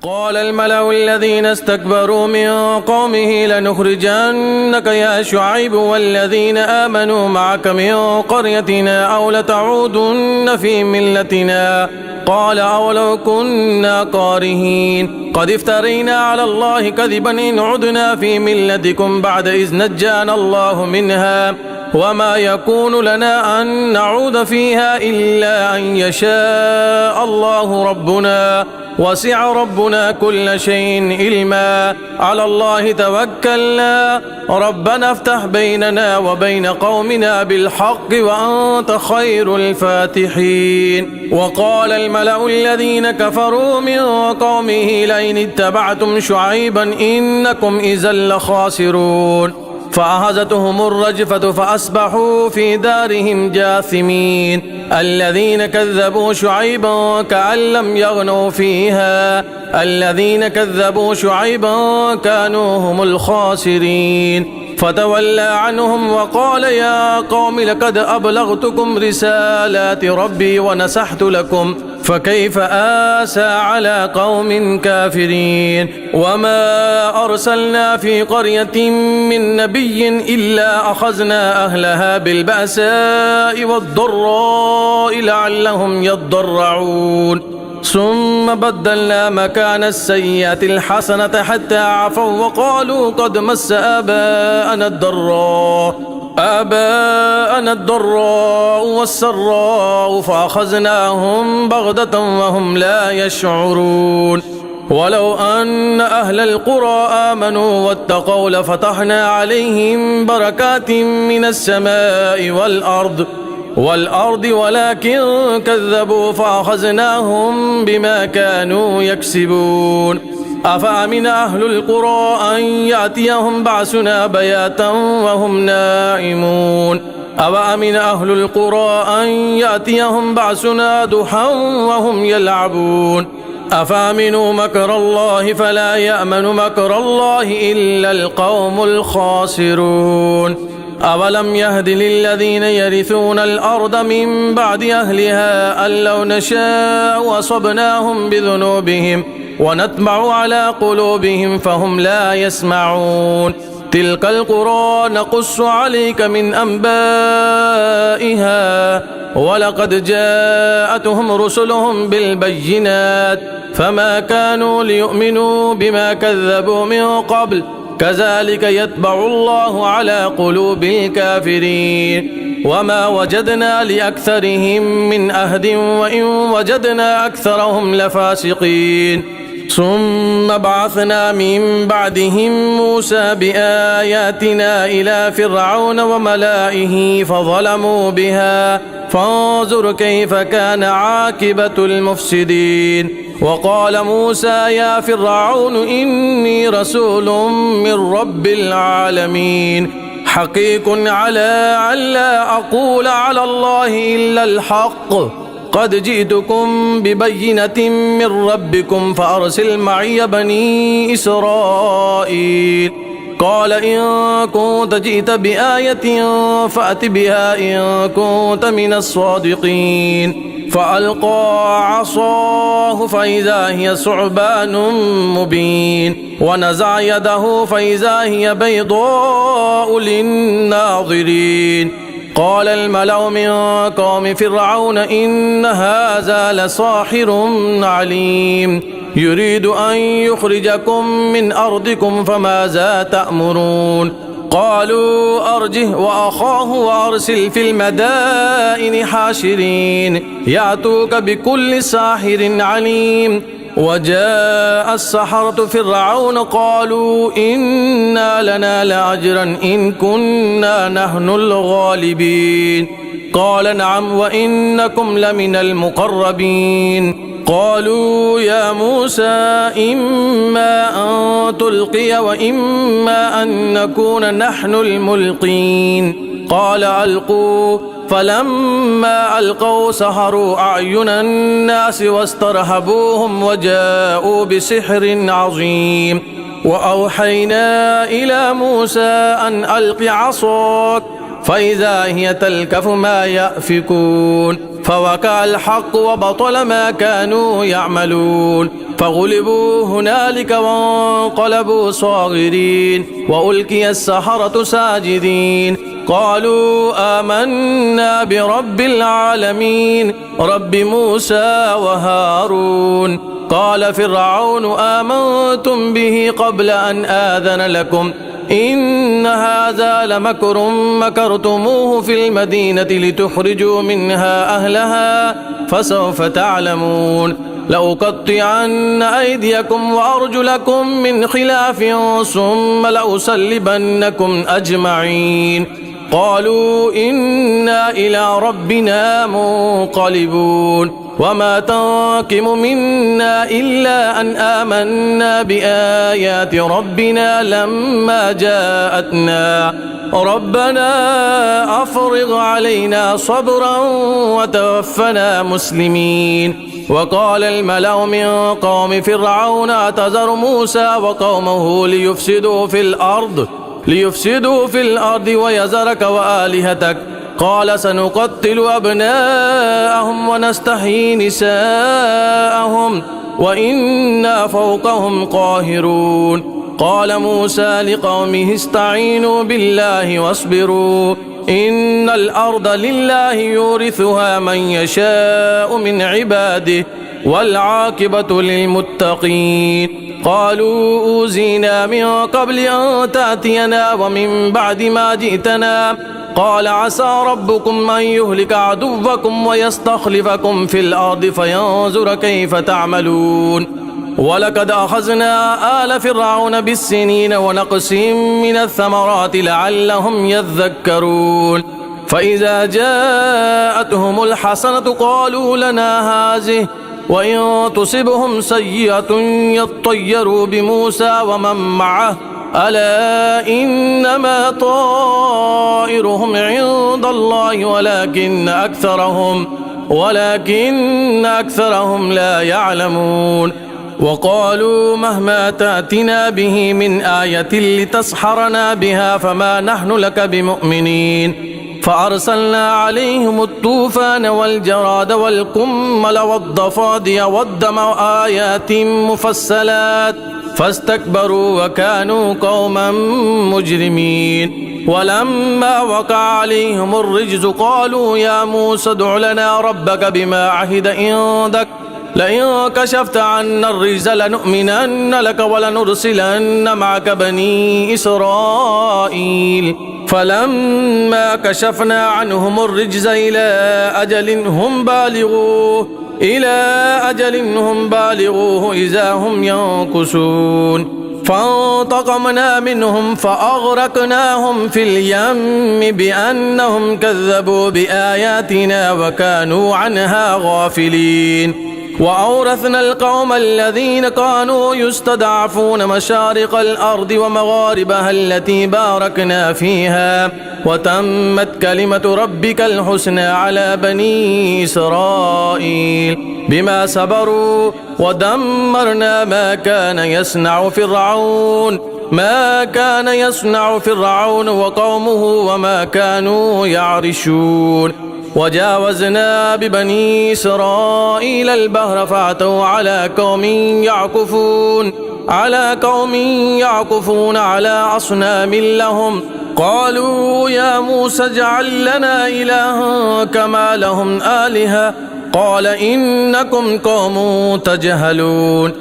قال الملأ الذين استكبروا من قومه لنخرجنك يا شعيب والذين آمنوا معك من قريتنا أو لتعودن في ملتنا قال أولو كنا كارهين قد افترينا على الله كذبا إن عدنا في ملتكم بعد إذ نجانا الله منها وما يكون لنا أن نعود فيها إلا أن يشاء الله ربنا وسع ربنا كل شيء علما على الله توكلنا ربنا افتح بيننا وبين قومنا بالحق وأنت خير الفاتحين. وقال الملأ الذين كفروا من قومه لئن اتبعتم شعيبا إنكم إذا لخاسرون فأخذتهم الرجفة فأصبحوا في دارهم جاثمين الذين كذبوا شعيبا كأن لم يغنوا فيها الذين كذبوا شعيبا كانوا هم الخاسرين فتولى عنهم وقال يا قوم لقد أبلغتكم رسالات ربي ونصحت لكم فكيف آسى على قوم كافرين وما أرسلنا في قرية من نبي إلا أخذنا أهلها بالبأساء والضراء لعلهم يضرعون ثم بدلنا مكان السيئة الحسنة حتى عفوا وقالوا قد مس آباءنا الضراء والسراء فأخذناهم بغتة وهم لا يشعرون ولو أن أهل القرى آمنوا واتقوا لفتحنا عليهم بركات من السماء والأرض ولكن كذبوا فأخذناهم بما كانوا يكسبون أفأمن أهل القرى أن يأتيهم بعثنا بياتا وهم نائمون أفأمن أهل القرى أن يأتيهم بعثنا ضحى وهم يلعبون أفأمنوا مكر الله فلا يأمن مكر الله إلا القوم الخاسرون أولم يهد للذين يرثون الأرض من بعد أهلها أن لو نشاء أصبناهم بذنوبهم ونطبع على قلوبهم فهم لا يسمعون تلك القرى نقص عليك من أنبائها ولقد جاءتهم رسلهم بالبينات فما كانوا ليؤمنوا بما كذبوا من قبل كذلك يطبع الله على قلوب الكافرين وما وجدنا لأكثرهم من عهد وإن وجدنا أكثرهم لفاسقين ثم بعثنا من بعدهم موسى بآياتنا إلى فرعون وملائه فظلموا بها فانظر كيف كان عاقبة المفسدين وقال موسى يا فرعون إني رسول من رب العالمين حقيق على ألا أقول على الله إلا الحق قد جئتكم ببينة من ربكم فأرسل معي بني إسرائيل قال إن كنت جئت بآية فأت بها إن كنت من الصادقين فألقى عصاه فإذا هي ثعبان مبين ونزع يده فإذا هي بيضاء للناظرين قال الملأ من قوم فرعون إن هذا لساحر عليم يريد أن يخرجكم من أرضكم فماذا تأمرون قالوا أرجه وأخاه وأرسل في المدائن حاشرين يأتوك بكل ساحر عليم وجاء السحرة فرعون قالوا إنا لنا لأجرا إن كنا نحن الغالبين قال نعم وإنكم لمن المقربين قالوا يا موسى إما أن تلقي وإما أن نكون نحن الملقين قال ألقوا فلما ألقوا سحروا أعين الناس واسترهبوهم وجاءوا بسحر عظيم وأوحينا إلى موسى أن ألق عصاك فإذا هي تلكف ما يأفكون فوقع الحق وبطل ما كانوا يعملون فغلبوا هنالك وانقلبوا صاغرين وألقي السحرة ساجدين قالوا آمنا برب العالمين رب موسى وهارون قال فرعون آمنتم به قبل أن آذن لكم إن هذا لمكر مكرتموه في المدينة لتخرجوا منها أهلها فسوف تعلمون لأقطعن أيديكم وأرجلكم من خلاف ثم لأصلبنكم أجمعين قالوا إنا إلى ربنا منقلبون وما تنقم منا إلا أن آمنا بآيات ربنا لما جاءتنا ربنا أفرغ علينا صبرا وتوفنا مسلمين وقال الملأ من قوم فرعون أتذر موسى وقومه ليفسدوا في الأرض ويذرك وآلهتك قال سنقتل أبناءهم ونستحيي نساءهم وإنا فوقهم قاهرون قال موسى لقومه استعينوا بالله واصبروا إن الأرض لله يورثها من يشاء من عباده والعاقبة للمتقين قالوا أوذينا من قبل أن تأتينا ومن بعد ما جئتنا قال عسى ربكم أن يهلك عدوكم ويستخلفكم في الأرض فينظر كيف تعملون ولقد أخذنا آل فرعون بالسنين ونقص من الثمرات لعلهم يذكرون فإذا جاءتهم الحسنة قالوا لنا هذه وإن تصبهم سيئة يطيروا بموسى ومن معه ألا إنما طائرهم عند الله ولكن أكثرهم لا يعلمون وقالوا مهما تأتنا به من آية لتسحرنا بها فما نحن لك بمؤمنين فأرسلنا عليهم الطوفان والجراد والقمل والضفادع والدم آيات مفصلات فاستكبروا وكانوا قوما مجرمين ولما وقع عليهم الرجز قالوا يا موسى ادع لنا ربك بما عهد عندك لئن كشفت عنا الرجز لنؤمنن لك ولنرسلن معك بني إسرائيل فلما كشفنا عنهم الرجز إلى أجل هم بالغوه إذا هم ينكثون فانتقمنا منهم فأغرقناهم في اليم بأنهم كذبوا بآياتنا وكانوا عنها غافلين وأورثنا القوم الذين كانوا يستضعفون مشارق الأرض ومغاربها التي باركنا فيها وتمت كلمة ربك الحسنى على بني إسرائيل بما صبروا ودمرنا ما كان يصنع فرعون وقومه وما كانوا يعرشون وجاوزنا ببني إسرائيل البحر فأتوا على قوم يعكفون على أصنام لهم قالوا يا موسى اجعل لنا إلها كما لهم آلهة قال إنكم قوم تجهلون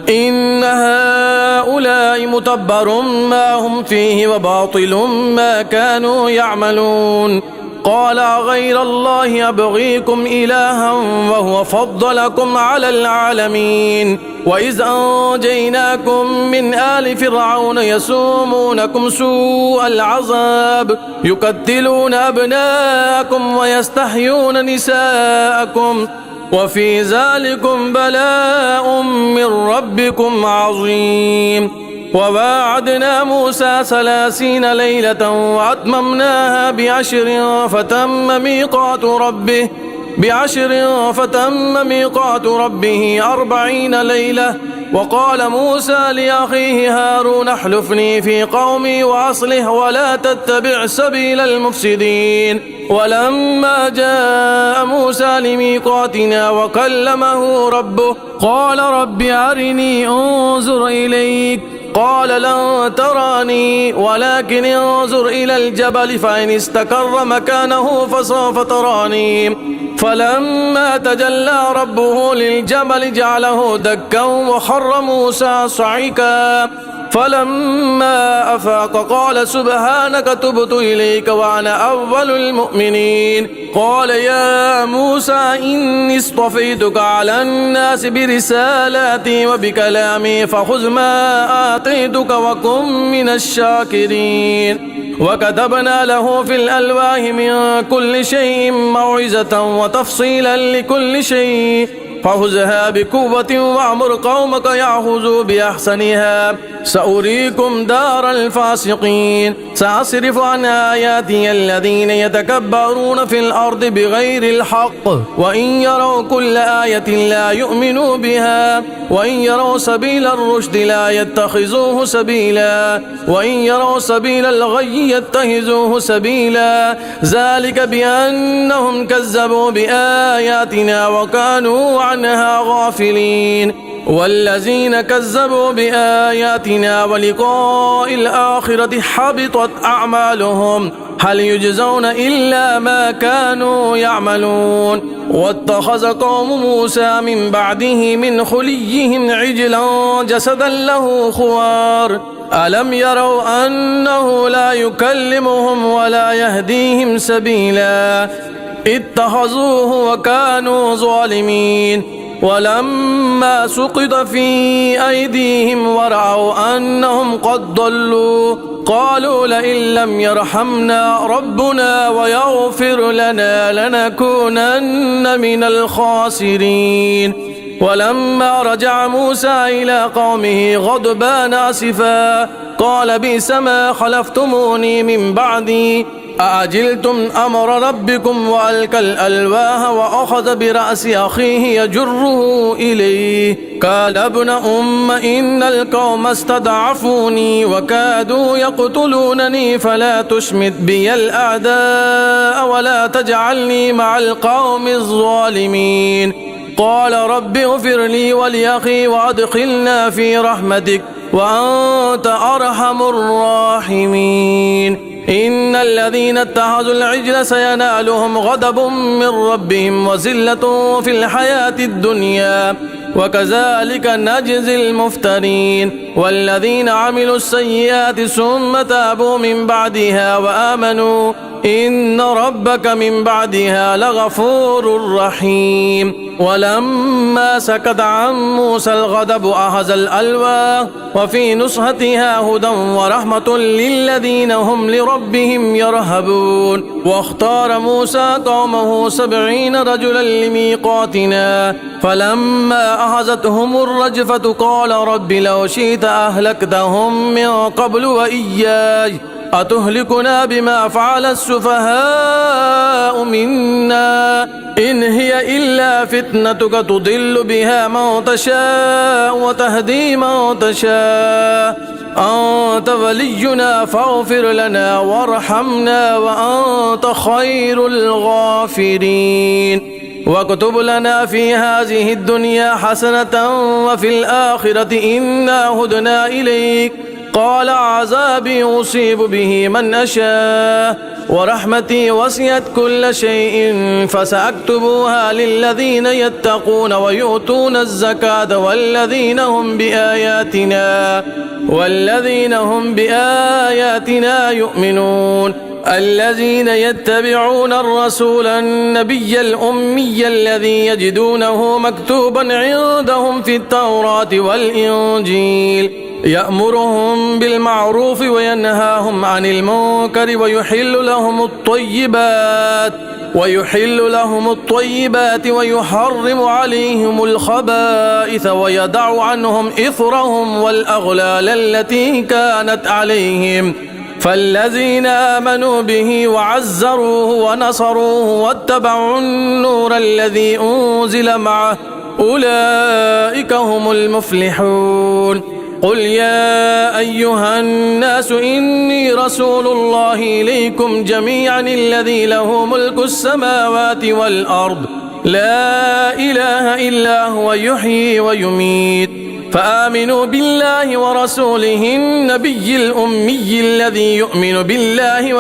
إن هؤلاء متبر ما هم فيه وباطل ما كانوا يعملون قال غير الله أبغيكم إلها وهو فضلكم على العالمين وإذ أنجيناكم من آل فرعون يسومونكم سوء العذاب يقتلون أبناءكم ويستحيون نساءكم وفي ذلكم بلاء من ربكم عظيم وواعدنا موسى 30 ليلة وأتممناها فتم ميقات ربه 40 ليلة وقال موسى لأخيه هارون احلفني في قومي وأصلح ولا تتبع سبيل المفسدين. ولما جاء موسى لميقاتنا وكلمه ربه قال رب أرني أنظر إليك قال لن تراني ولكن انظر إلى الجبل فإن استقر مكانه فسوف تراني. فلما تجلى ربه للجبل جعله دكا وخر موسى صعقا. فلما أفاق قال سبحانك تبت إليك وأنا أول المؤمنين. قال يا موسى إني اصطفيتك على الناس برسالاتي وبكلامي فخذ ما آتيتك وكن من الشاكرين. وكتبنا له في الألواح من كل شيء موعظة وتفصيلا لكل شيء فخذها بقوة وأمر قومك يأخذوا بأحسنها سأريكم دار الفاسقين. سأصرف عن آياتي الذين يتكبرون في الأرض بغير الحق وإن يروا كل آية لا يؤمنوا بها وإن يروا سبيل الرشد لا يتخذوه سبيلا وإن يروا سبيل الغي يتخذوه سبيلا. ذلك بأنهم كذبوا بآياتنا وكانوا عنها غافلين. والذين كذبوا بآياتنا ولقاء الآخرة حبطت أعمالهم هل يجزون إلا ما كانوا يعملون. واتخذ قوم موسى من بعده من خليهم عجلا جسدا له خوار ألم يروا أنه لا يكلمهم ولا يهديهم سبيلا اتخذوه وكانوا ظالمين. ولما سقط في أيديهم ورأوا أنهم قد ضلوا قالوا لئن لم يرحمنا ربنا ويغفر لنا لنكونن من الخاسرين. ولما رجع موسى إلى قومه غضبان آسفا قال بئس ما خلفتموني من بعدي أأجلتم أمر ربكم وألقى الألواح وأخذ برأس أخيه يجره إليه قال ابن أم إن القوم استضعفوني وكادوا يقتلونني فلا تشمت بي الأعداء ولا تجعلني مع القوم الظالمين. قال رب اغفر لي ولأخي وأدخلنا في رحمتك وأنت أرحم الراحمين. إن الذين اتخذوا العجل سينالهم غضب من ربهم وذلة في الحياة الدنيا وكذلك نجزي المفترين. والذين عملوا السيئات ثم تابوا من بعدها وآمنوا إن ربك من بعدها لغفور رحيم. ولما سكت عن موسى الغضب أخذ الألواح وفي نسختها هدى ورحمة للذين هم لربهم يرهبون. واختار موسى قومه 70 رجلا لميقاتنا فلما أخذتهم الرجفة قال رب لو شئت أهلكتهم من قبل وإياي أتهلكنا بما فعل السفهاء منا إن هي إلا فتنتك تضل بها من تشاء وتهدي من تشاء أنت ولينا فاغفر لنا وارحمنا وأنت خير الغافرين. واكتب لنا في هذه الدنيا حسنة وفي الآخرة إنا هدنا إليك قال عذابي أصيب به من أشاء ورحمتي وسعت كل شيء فسأكتبها للذين يتقون ويؤتون الزكاة والذين هم بآياتنا يؤمنون. الذين يتبعون الرسول النبي الأمي الذي يجدونه مكتوبا عندهم في التوراة والإنجيل يأمرهم بالمعروف وينهاهم عن المنكر ويحل لهم الطيبات ويحرم عليهم الخبائث ويدع عنهم إثرهم والأغلال التي كانت عليهم. فالذين آمنوا به وعزروه ونصروه واتبعوا النور الذي أنزل معه أولئك هم المفلحون. قل يا أيها الناس إني رسول الله إليكم جميعا الذي له ملك السماوات والأرض لا إله إلا هو يحيي ويميت فآمنوا بالله ورسوله النبي الأمي الذي يؤمن بالله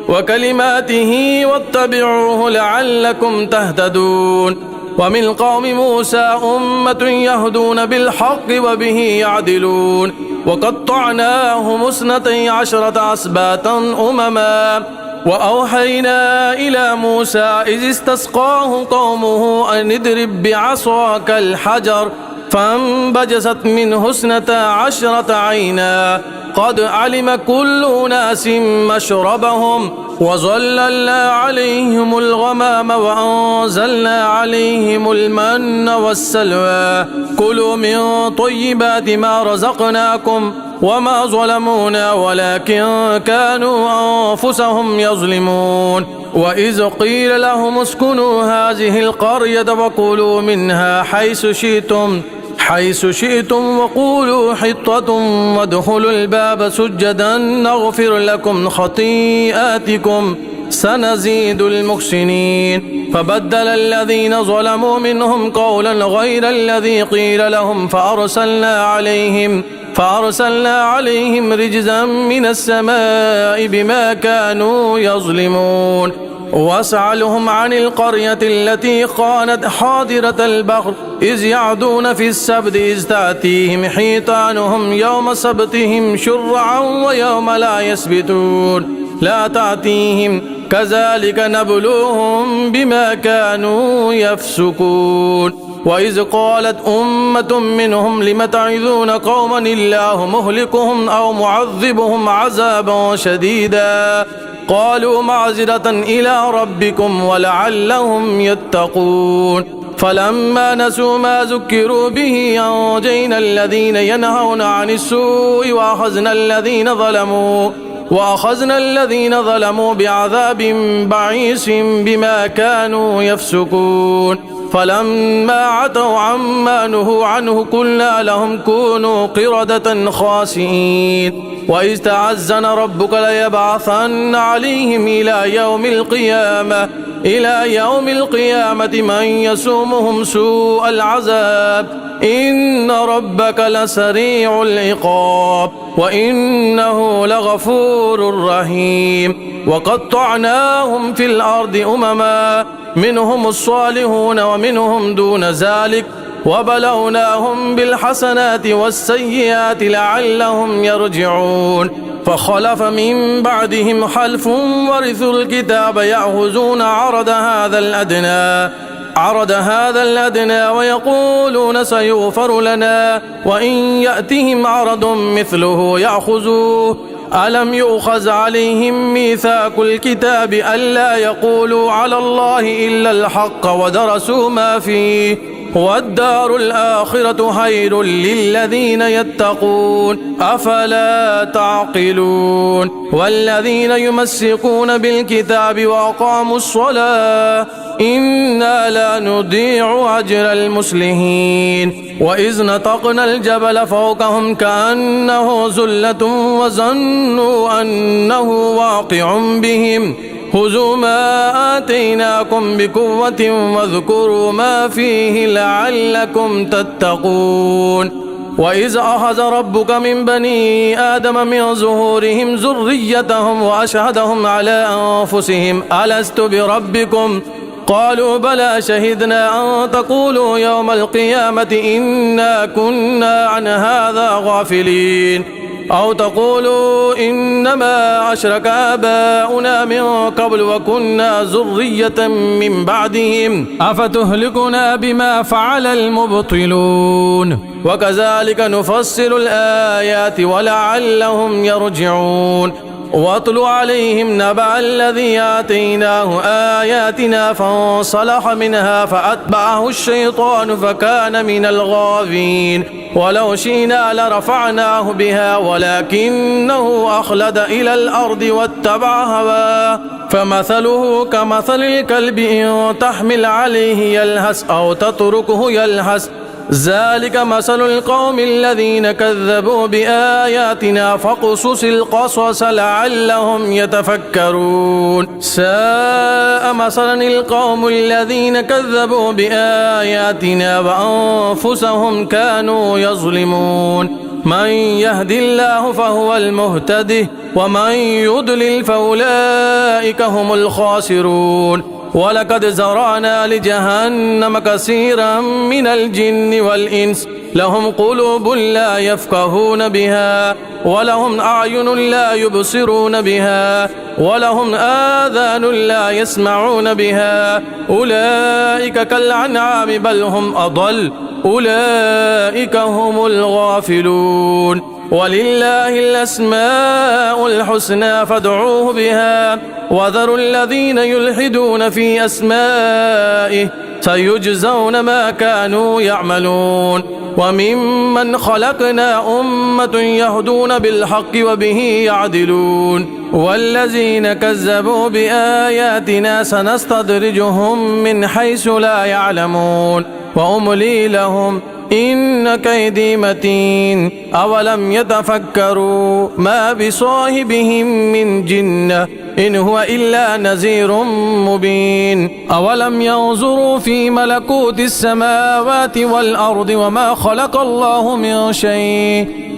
وكلماته واتبعوه لعلكم تهتدون. ومن قوم موسى أمة يهدون بالحق وبه يعدلون وقطعناهم 12 أسباطا أمما وأوحينا إلى موسى إذ استسقاه قومه أن اضرب بعصاك الحجر فانبجست منه 12 عينا قد علم كل أناس مشربهم وظللنا عليهم الغمام وأنزلنا عليهم المن والسلوى كلوا من طيبات ما رزقناكم وما ظلمونا ولكن كانوا أنفسهم يظلمون. وإذ قيل لهم اسكنوا هذه القرية وكلوا منها حيث شئتم وقولوا حطة وادخلوا الباب سجدا نغفر لكم خطيئاتكم سنزيد المحسنين. فبدل الذين ظلموا منهم قولا غير الذي قيل لهم فأرسلنا عليهم رجزا من السماء بما كانوا يظلمون. واسألهم عن القرية التي كانت حاضرة البحر إذ يعدون في السبت إذ تأتيهم حيتانهم يوم سبتهم شرعا ويوم لا يسبتون لا تأتيهم كذلك نبلوهم بما كانوا يفسقون. وإذ قالت أمة منهم لم تعظون قوما الله مهلكهم أو معذبهم عذابا شديدا قالوا معذرة إلى ربكم ولعلهم يتقون. فلما نسوا ما ذكروا به أنجينا الذين ينهون عن السوء وأخذنا الذين ظلموا بعذاب بعيس بما كانوا يفسقون. فلما عتوا عما نهوا عنه قلنا لهم كونوا قردة خاسئين. وإذ تعزن ربك ليبعثن عليهم إلى يوم القيامة من يسومهم سوء العذاب إن ربك لسريع العقاب وإنه لغفور رحيم. وقطعناهم في الأرض أمما منهم الصالحون ومنهم دون ذلك وبلوناهم بالحسنات والسيئات لعلهم يرجعون. فخلف من بعدهم خلف ورثوا الكتاب يأخذون عرض هذا الأدنى ويقولون سيغفر لنا وإن يأتهم عرض مثله يأخذوه ألم يؤخذ عليهم ميثاق الكتاب ألا يقولوا على الله إلا الحق ودرسوا ما فيه والدار الآخرة خير للذين يتقون أفلا تعقلون. والذين يمسكون بالكتاب وأقاموا الصلاة إنا لا نضيع أجر المصلحين. وإذ نطقنا الجبل فوقهم كأنه ذلة وظنوا أنه واقع بهم خذوا ما آتيناكم بقوة واذكروا ما فيه لعلكم تتقون. وإذ أخذ ربك من بني آدم من ظهورهم ذريتهم وأشهدهم على أنفسهم ألست بربكم قالوا بلى شهدنا أن تقولوا يوم القيامة إنا كنا عن هذا غافلين أو تقولوا إنما أشرك آباؤنا من قبل وكنا ذرية من بعدهم أفتهلكنا بما فعل المبطلون. وكذلك نفصل الآيات ولعلهم يرجعون. واتل عليهم نبأ الذي آتيناه آياتنا فانصلح منها فأتبعه الشيطان فكان من الغاوين. ولو شئنا لرفعناه بها ولكنه أخلد إلى الأرض واتبع هواه فمثله كمثل الكلب إن تحمل عليه يلهث أو تتركه يلهث ذلك مثل القوم الذين كذبوا بآياتنا فاقصص القصص لعلهم يتفكرون ساء مثلا القوم الذين كذبوا بآياتنا وأنفسهم كانوا يظلمون من يهد الله فهو المهتدي ومن يضلل فأولئك هم الخاسرون ولقد زرعنا لجهنم كثيرا من الجن والإنس لهم قلوب لا يفقهون بها ولهم أعين لا يبصرون بها ولهم آذان لا يسمعون بها أولئك كالأنعام بل هم أضل أولئك هم الغافلون ولله الأسماء الحسنى فادعوه بها وذروا الذين يلحدون في أسمائه سيجزون ما كانوا يعملون وممن خلقنا أمة يهدون بالحق وبه يعدلون والذين كذبوا بآياتنا سنستدرجهم من حيث لا يعلمون وأملي لهم إن كيدي متين أولم يتفكروا ما بصاحبهم من جنة إن هو إلا نذير مبين أولم ينظروا في ملكوت السماوات والأرض وما خلق الله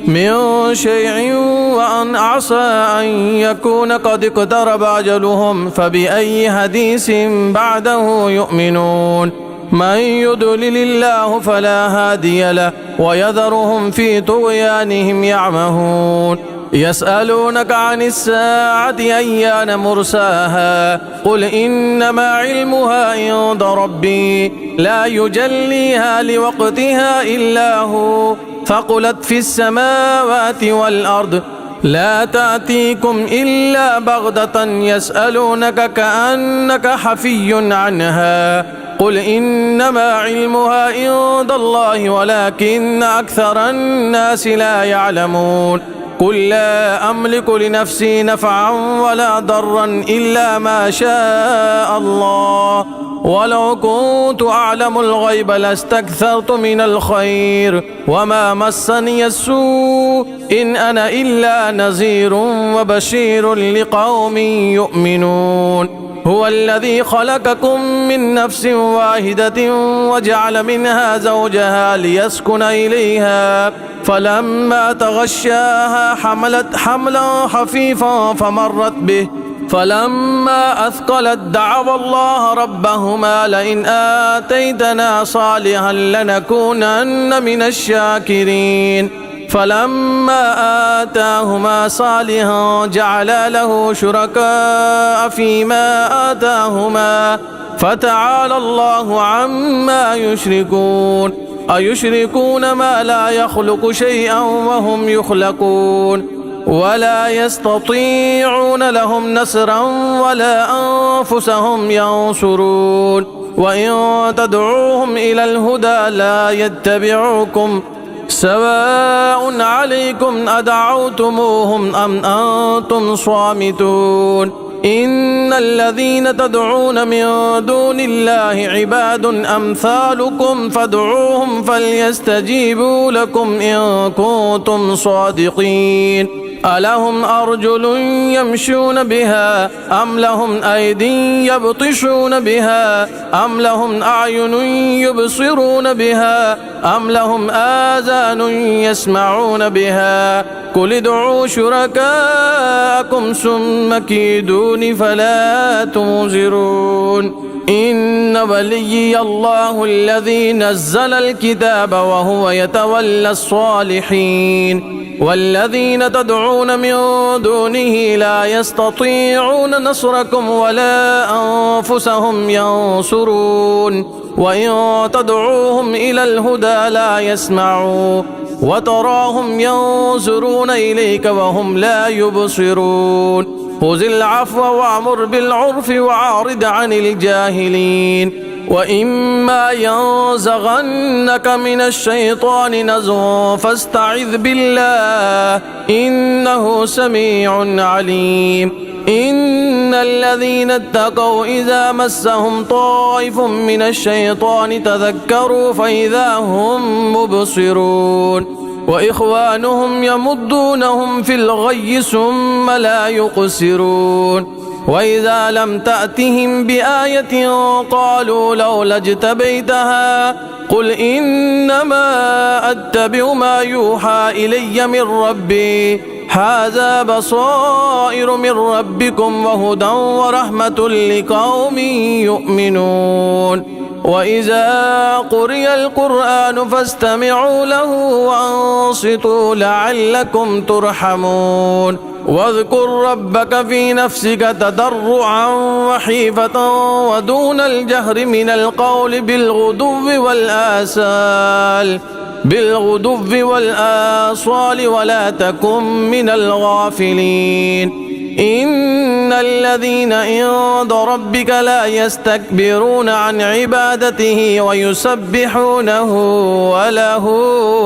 من شيء وأن عسى أن يكون قد اقترب أجلهم فبأي حديث بعده يؤمنون من يضلل الله فلا هادي له ويذرهم في طغيانهم يعمهون يسألونك عن الساعة أيان مرساها قل إنما علمها عند ربي لا يجليها لوقتها إلا هو ثقلت في السماوات والأرض لا تأتيكم إلا بغتة يسألونك كأنك حفي عنها قل إنما علمها عند الله ولكن أكثر الناس لا يعلمون قل لا أملك لنفسي نفعا ولا ضرا إلا ما شاء الله ولو كنت أعلم الغيب لاستكثرت من الخير وما مسني السوء إن أنا إلا نذير وبشير لقوم يؤمنون هو الذي خلقكم من نفس واحدة وجعل منها زوجها ليسكن إليها فلما تغشاها حملت حملا خفيفا فمرت به فلما أثقلت دعوا الله ربهما لئن آتيتنا صالحا لنكونن من الشاكرين فلما آتاهما صالحا جعلا له شركاء فيما آتاهما فتعالى الله عما يشركون أيشركون ما لا يخلق شيئا وهم يخلقون ولا يستطيعون لهم نصرا ولا أنفسهم ينصرون وإن تدعوهم إلى الهدى لا يتبعوكم سواء عليكم أدعوتموهم أم أنتم صامتون إن الذين تدعون من دون الله عباد أمثالكم فادعوهم فليستجيبوا لكم إن كنتم صادقين ألهم أرجل يمشون بها أم لهم أيدي يبطشون بها أم لهم أعين يبصرون بها أم لهم آذان يسمعون بها قل ادعوا شركاءكم ثم كيدون فلا تنظرون إن وليي الله الذي نزل الكتاب وهو يتولى الصالحين والذين تدعون من دونه لا يستطيعون نصركم ولا أنفسهم ينصرون وإن تدعوهم إلى الهدى لا يسمعوا وتراهم ينظرون إليك وهم لا يبصرون خذ العفو وأمر بالعرف وأعرض عن الجاهلين وإما ينزغنك من الشيطان نزغ فاستعذ بالله إنه سميع عليم إن الذين اتقوا إذا مسهم طائف من الشيطان تذكروا فإذا هم مبصرون وإخوانهم يمدونهم في الغي ثم لا يقصرون وإذا لم تأتهم بآية قالوا لولا اجتبيتها قل إنما أتبع ما يوحى إلي من ربي هذا بصائر من ربكم وهدى ورحمة لقوم يؤمنون وإذا قرئ القرآن فاستمعوا له وأنصتوا لعلكم ترحمون واذكر ربك في نفسك تضرعا وخيفة ودون الجهر من القول بالغدو والآصال ولا تكن من الغافلين إن الذين عند ربك لا يستكبرون عن عبادته ويسبحونه وله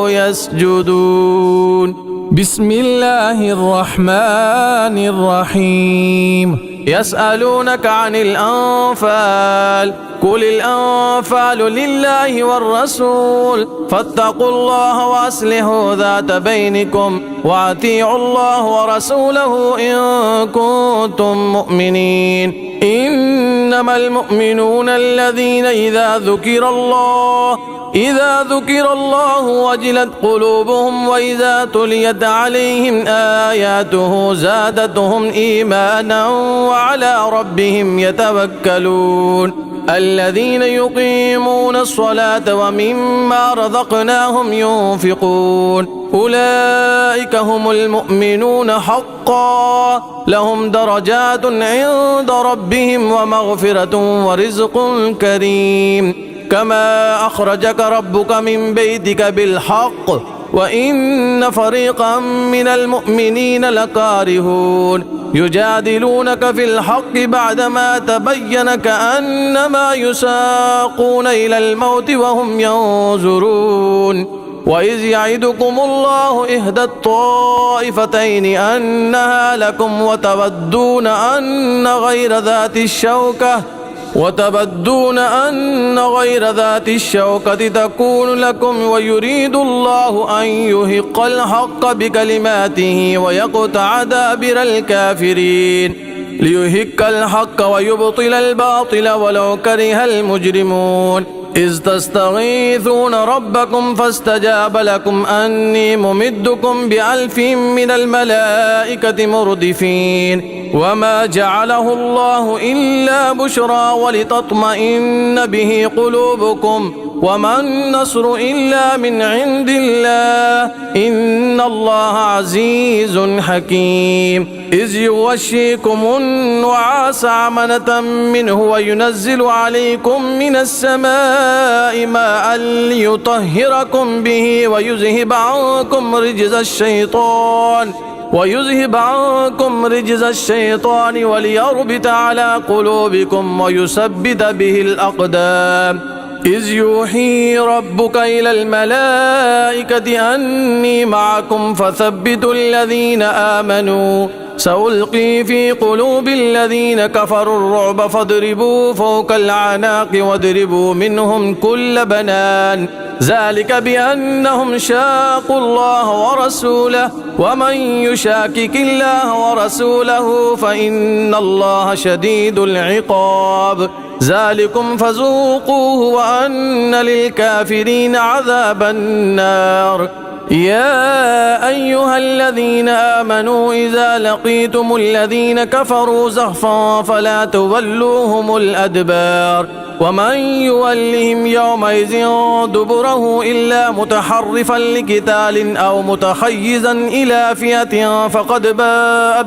يسجدون بسم الله الرحمن الرحيم يسألونك عن الأنفال قل الأنفال لله والرسول فاتقوا الله وأصلحوا ذات بينكم وأطيعوا الله ورسوله إن كنتم مؤمنين إنما المؤمنون الذين إذا ذكر الله وجلت قلوبهم وإذا تليت عليهم آياته زادتهم إيمانا وعلى ربهم يتوكلون الذين يقيمون الصلاة ومما رزقناهم ينفقون أولئك هم المؤمنون حقا لهم درجات عند ربهم ومغفرة ورزق كريم كما أخرجك ربك من بيتك بالحق وإن فريقا من المؤمنين لكارهون يجادلونك في الحق بعدما تبين كأنما يساقون إلى الموت وهم ينظرون وإذ يعدكم الله إحدى الطائفتين أنها لكم وتودون أن غير ذات الشوكة تكون لكم ويريد الله أن يحق الحق بكلماته ويقطع دابر الكافرين ليحق الحق ويبطل الباطل ولو كره المجرمون إذ تستغيثون ربكم فاستجاب لكم أني ممدكم ب1000 من الملائكة مردفين وما جعله الله إلا بشرى ولتطمئن به قلوبكم وما النصر إلا من عند الله إن الله عزيز حكيم إذ يغشيكم النعاس أمنة منه وينزل عليكم من السماء ماء ليطهركم به ويذهب عنكم رجز الشيطان وليربط على قلوبكم ويثبت به الأقدام إذ يوحي ربك إلى الملائكة أني معكم فثبتوا الذين آمنوا سألقي في قلوب الذين كفروا الرعب فاضربوا فوق الأعناق واضربوا منهم كل بنان ذلك بأنهم شاقوا الله ورسوله ومن يشاكك الله ورسوله فإن الله شديد العقاب ذلكم فذوقوه وأن للكافرين عذاب النار يا أيها الذين آمنوا إذا لقيتم الذين كفروا زحفا فلا تولوهم الأدبار ومن يولهم يومئذ دبره إلا متحرفا لقتال أو متحيزا إلى فئة فقد باء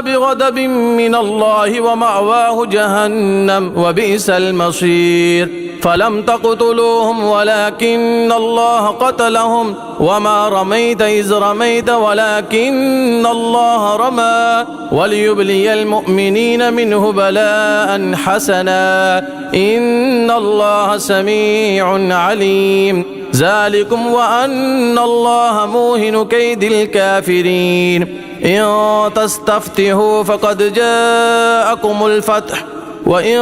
بغضب من الله ومأواه جهنم وبئس المصير فلم تقتلوهم ولكن الله قتلهم وما رميت إذ رميت ولكن الله رمى وليبلي المؤمنين منه بلاء حسنا إن الله سميع عليم ذلكم وأن الله موهن كيد الكافرين إن تستفتحوا فقد جاءكم الفتح وإن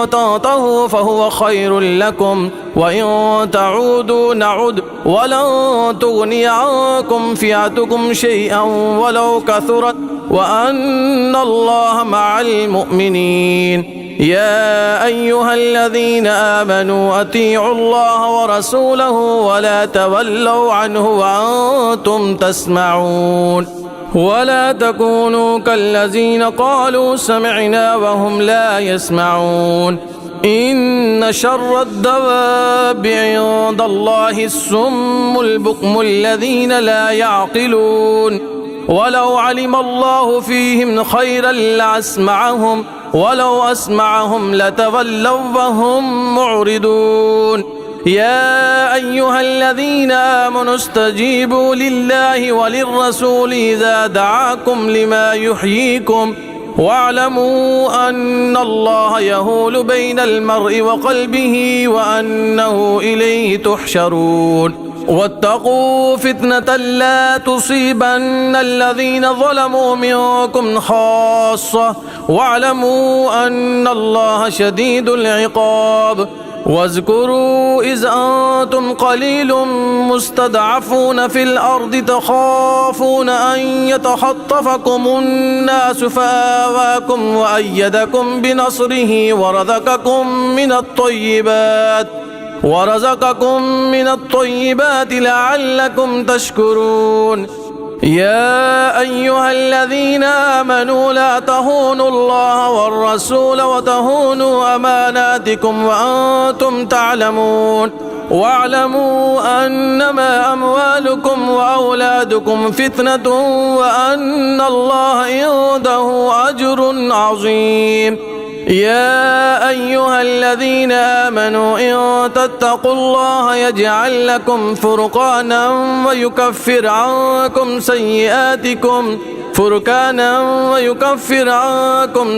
تنتهوا فهو خير لكم وإن تعودوا نعد ولن تغني عنكم فئتكم شيئا ولو كثرت وأن الله مع المؤمنين يا أيها الذين آمنوا أطيعوا الله ورسوله ولا تولوا عنه وأنتم تسمعون ولا تكونوا كالذين قالوا سمعنا وهم لا يسمعون إن شر الدواب عند الله الصم البكم الذين لا يعقلون ولو علم الله فيهم خيرا لأسمعهم ولو أسمعهم لتولوا وهم معرضون يا أيها الذين آمنوا استجيبوا لله وللرسول إذا دعاكم لما يحييكم واعلموا أن الله يهول بين المرء وقلبه وأنه إليه تحشرون واتقوا فتنة لا تصيبن الذين ظلموا منكم خاصة واعلموا أن الله شديد العقاب واذكروا إذ أنتم قليل مستضعفون في الأرض تخافون أن يتخطفكم الناس فآواكم وأيدكم بنصره ورزقكم من الطيبات لعلكم تشكرون يا أيها الذين آمنوا لا تهونوا الله والرسول وتهونوا أماناتكم وأنتم تعلمون واعلموا أنما أموالكم وأولادكم فتنة وأن الله عنده أجر عظيم يا أيها الذين آمنوا إن تتقوا الله يجعل لكم فرقانا ويكفر عنكم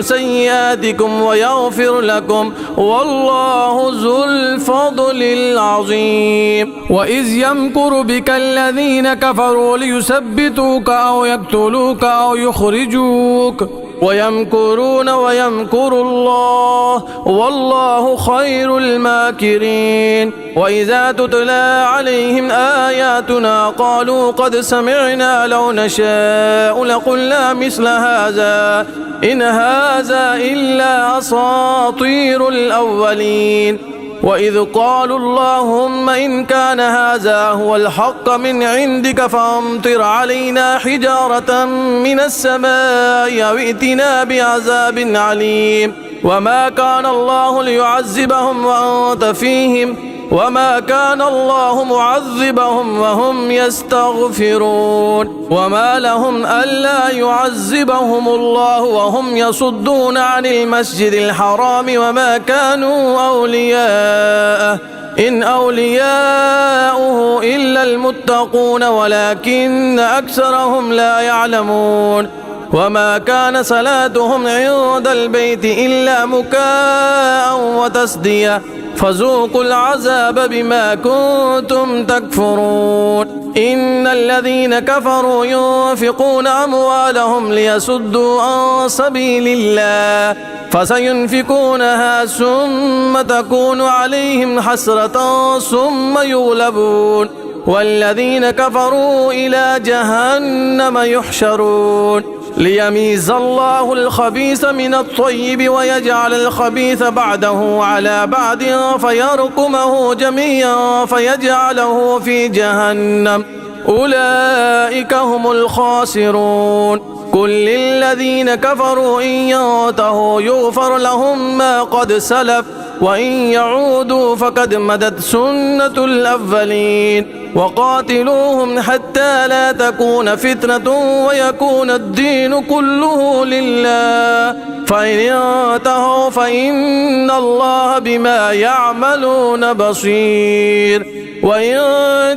سيئاتكم ويغفر لكم والله ذو الفضل العظيم وإذ يمكر بك الذين كفروا ليثبتوك أو يقتلوك أو يخرجوك ويمكرون ويمكر الله والله خير الماكرين وإذا تتلى عليهم آياتنا قالوا قد سمعنا لو نشاء لقلنا مثل هذا إن هذا إلا أساطير الأولين وإذ قالوا اللهم إن كان هذا هو الحق من عندك فأمطر علينا حجارة من السماء أو ائتنا بعذاب عليم وما كان الله ليعذبهم وأنت فيهم وما كان الله معذبهم وهم يستغفرون وما لهم ألا يعذبهم الله وهم يصدون عن المسجد الحرام وما كانوا أولياءه إن أولياؤه إلا المتقون ولكن أكثرهم لا يعلمون وما كان صلاتهم عند البيت إلا مكاء وتصدية فذوقوا العذاب بما كنتم تكفرون إن الذين كفروا ينفقون أموالهم ليصدوا عن سبيل الله فسينفقونها ثم تكون عليهم حسرة ثم يغلبون والذين كفروا إلى جهنم يحشرون ليميز الله الخبيث من الطيب ويجعل الخبيث بعده على بعد فيرقمه جميعا فيجعله في جهنم أولئك هم الخاسرون قل للذين كفروا إن ينتهوا يغفر لهم ما قد سلف وإن يعودوا فقد مدت سنة الأولين وقاتلوهم حتى لا تكون فتنة ويكون الدين كله لله فإن انتهوا فإن الله بما يعملون بصير وإن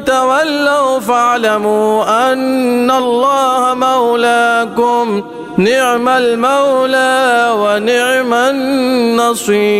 تولوا فاعلموا أن الله مولاكم نعم المولى ونعم النصير.